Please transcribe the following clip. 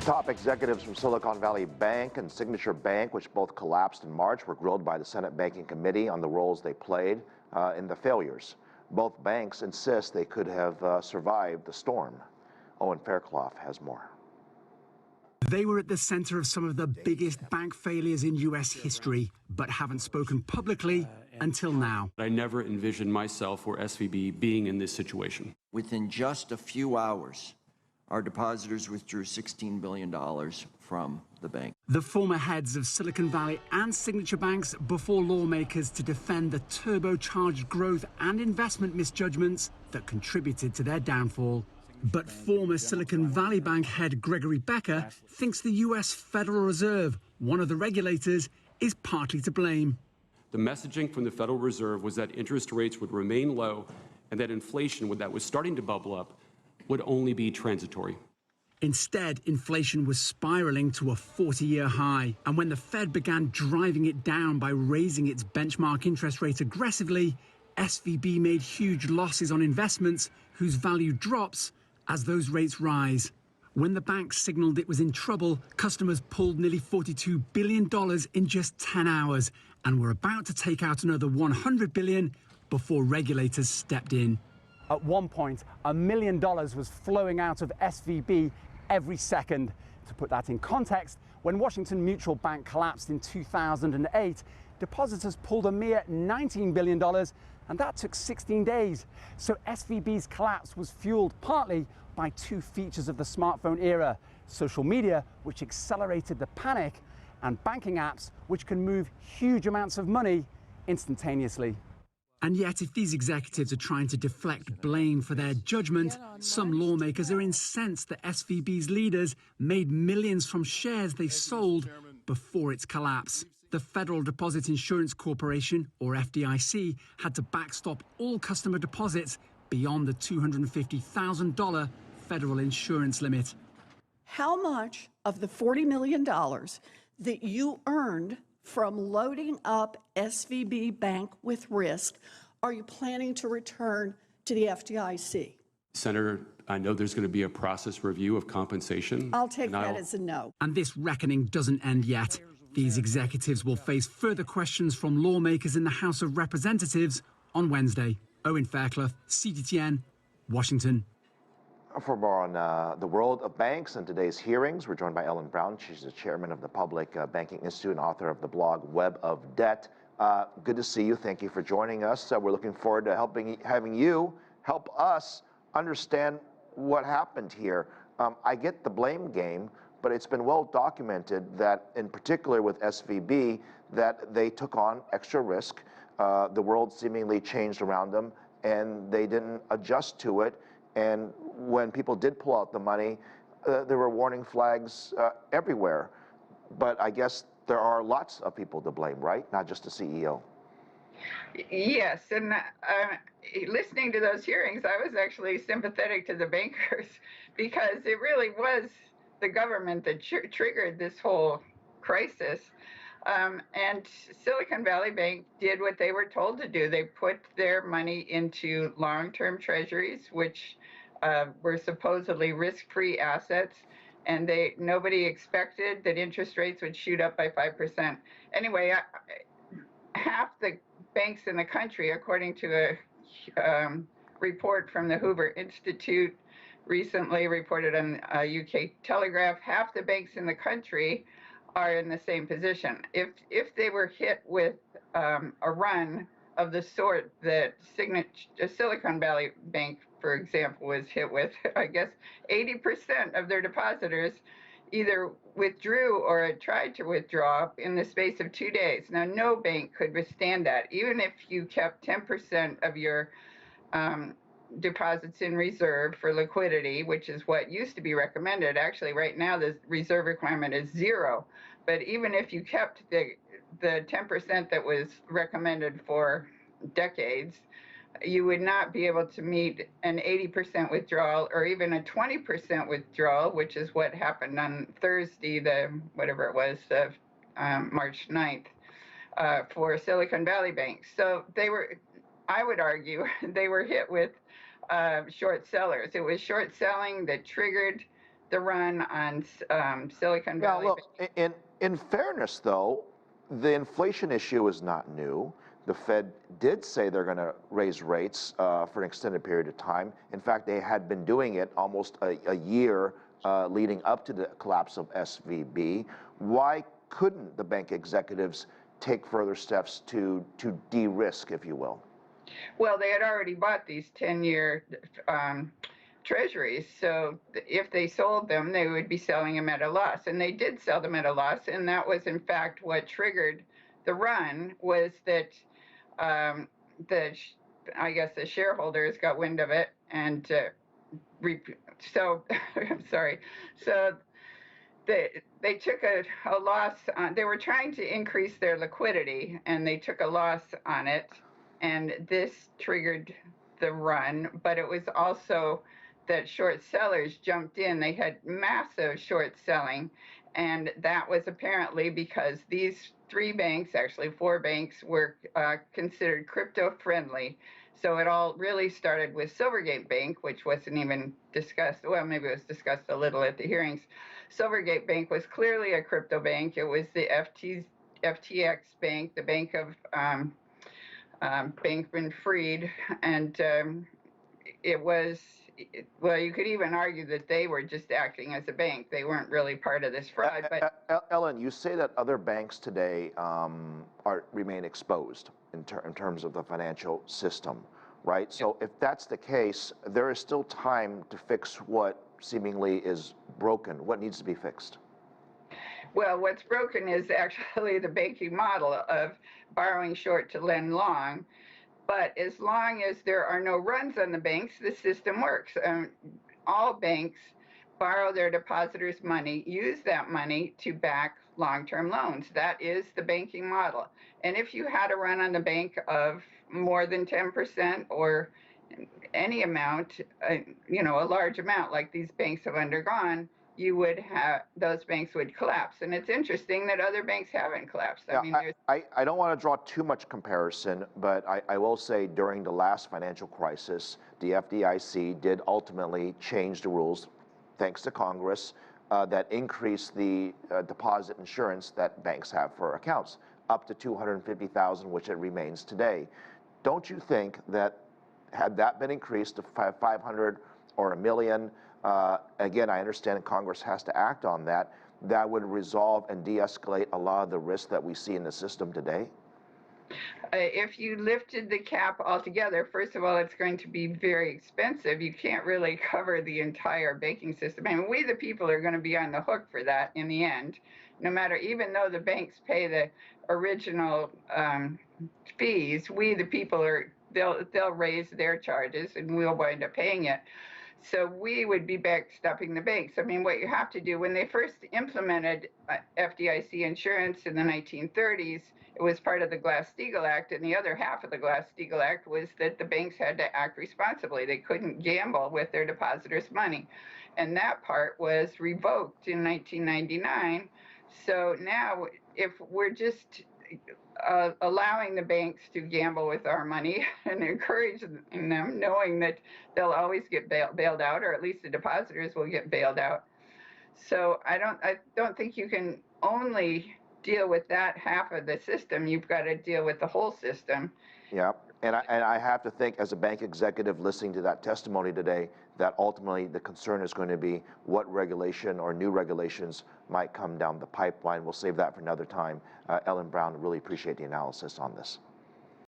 Top executives from Silicon Valley Bank and Signature Bank, which both collapsed in March, were grilled by the Senate Banking Committee on the roles they played in the failures. Both banks insist they could have survived the storm. Owen Fairclough has more. They were at the center of some of the biggest bank failures in U.S. history, but haven't spoken publicly until now. I never envisioned myself or SVB being in this situation. Within just a few hours, our depositors withdrew $16 billion from the bank. The former heads of Silicon Valley and Signature Banks before lawmakers to defend the turbocharged growth and investment misjudgments that contributed to their downfall. But former Silicon Valley Bank head Gregory Becker thinks the U.S. Federal Reserve, one of the regulators, is partly to blame. The messaging from the Federal Reserve was that interest rates would remain low and that inflation, that was starting to bubble up, would only be transitory. Instead, inflation was spiraling to a 40-year high. And when the Fed began driving it down by raising its benchmark interest rate aggressively, SVB made huge losses on investments whose value drops as those rates rise. When the bank signaled it was in trouble, customers pulled nearly $42 billion in just 10 hours and were about to take out another $100 billion before regulators stepped in. At one point, $1 million was flowing out of SVB every second. To put that in context, when Washington Mutual Bank collapsed in 2008, depositors pulled a mere $19 billion, and that took 16 days. So SVB's collapse was fueled partly by two features of the smartphone era: social media, which accelerated the panic, and banking apps, which can move huge amounts of money instantaneously. And yet, if these executives are trying to deflect blame for their judgment, some lawmakers are incensed that SVB's leaders made millions from shares they sold before its collapse. The Federal Deposit Insurance Corporation, or FDIC, had to backstop all customer deposits beyond the $250,000 federal insurance limit. How much of the $40 million that you earned from loading up SVB Bank with risk are you planning to return to the FDIC? Senator, I know there's going to be a process review of compensation. I'll take that as a no. And this reckoning doesn't end yet. These executives will face further questions from lawmakers in the House of Representatives on Wednesday. Owen Fairclough, CGTN, Washington. For more on the world of banks and today's hearings, we're joined by Ellen Brown. She's the chairman of the Public Banking Institute and author of the blog Web of Debt. Good to see you. Thank you for joining us. We're looking forward to having you help us understand what happened here. I get the blame game, but it's been well documented that, in particular with SVB, that they took on extra risk. The world seemingly changed around them, and they didn't adjust to it. And when people did pull out the money, there were warning flags everywhere. But I guess there are lots of people to blame, right? Not just the CEO. Yes, and listening to those hearings, I was actually sympathetic to the bankers because it really was the government that triggered this whole crisis. And Silicon Valley Bank did what they were told to do. They put their money into long-term treasuries, which were supposedly risk-free assets, and nobody expected that interest rates would shoot up by 5%. Anyway, half the banks in the country, according to a report from the Hoover Institute, recently reported on UK Telegraph, half the banks in the country are in the same position. If they were hit with a run of the sort that Silicon Valley Bank, for example, was hit with, I guess 80% of their depositors either withdrew or tried to withdraw in the space of 2 days. Now, no bank could withstand that. Even if you kept 10% of your deposits in reserve for liquidity, which is what used to be recommended. Actually, right now, the reserve requirement is 0. But even if you kept the 10% that was recommended for decades, you would not be able to meet an 80% withdrawal or even a 20% withdrawal, which is what happened on Thursday, March 9th, for Silicon Valley Bank. So they were, I would argue, they were hit with short sellers. It was short selling that triggered the run on Silicon Yeah, Valley look, Bank. in fairness, though, the inflation issue is not new. The Fed did say they're going to raise rates for an extended period of time. In fact, they had been doing it almost a year leading up to the collapse of SVB. Why couldn't the bank executives take further steps to de-risk, if you will? Well, they had already bought these 10-year treasuries, so if they sold them, they would be selling them at a loss. And they did sell them at a loss, and that was, in fact, what triggered the run, was that I guess the shareholders got wind of it, and so I'm sorry. So they took a loss on, they were trying to increase their liquidity, and they took a loss on it, and this triggered the run. But it was also that short sellers jumped in. They had massive short selling, and that was apparently because these 3 banks, actually 4 banks, were considered crypto friendly. So it all really started with Silvergate Bank, which wasn't even discussed. Well, maybe it was discussed a little at the hearings. Silvergate Bank was clearly a crypto bank. It was the FTX Bank, the Bank of Bankman-Fried, and it was, well, you could even argue that they were just acting as a bank. They weren't really part of this fraud. But Ellen, you say that other banks today remain exposed in terms of the financial system, right? So if that's the case, there is still time to fix what seemingly is broken. What needs to be fixed? Well, what's broken is actually the banking model of borrowing short to lend long. But as long as there are no runs on the banks, the system works. All banks borrow their depositors' money, use that money to back long-term loans. That is the banking model. And if you had a run on the bank of more than 10% or any amount, a large amount like these banks have undergone, you would have, those banks would collapse. And it's interesting that other banks haven't collapsed. I don't want to draw too much comparison, but I will say during the last financial crisis, the FDIC did ultimately change the rules, thanks to Congress, that increased the deposit insurance that banks have for accounts, up to $250,000, which it remains today. Don't you think that had that been increased to 500 or $1 million, again, I understand Congress has to act on that, that would resolve and de-escalate a lot of the risks that we see in the system today? If you lifted the cap altogether, first of all, it's going to be very expensive. You can't really cover the entire banking system. I mean, we the people are going to be on the hook for that in the end, no matter, even though the banks pay the original fees, we the people they'll raise their charges and we'll wind up paying it. So we would be backstopping the banks. I mean, what you have to do, when they first implemented FDIC insurance in the 1930s, it was part of the Glass-Steagall Act, and the other half of the Glass-Steagall Act was that the banks had to act responsibly. They couldn't gamble with their depositors' money. And that part was revoked in 1999. So now, if we're just allowing the banks to gamble with our money and encouraging them, knowing that they'll always get bailed out, or at least the depositors will get bailed out. So I don't think you can only deal with that half of the system. You've got to deal with the whole system. Yeah, and I have to think, as a bank executive listening to that testimony today, that ultimately the concern is going to be what regulation or new regulations might come down the pipeline. We'll save that for another time. Ellen Brown, really appreciate the analysis on this.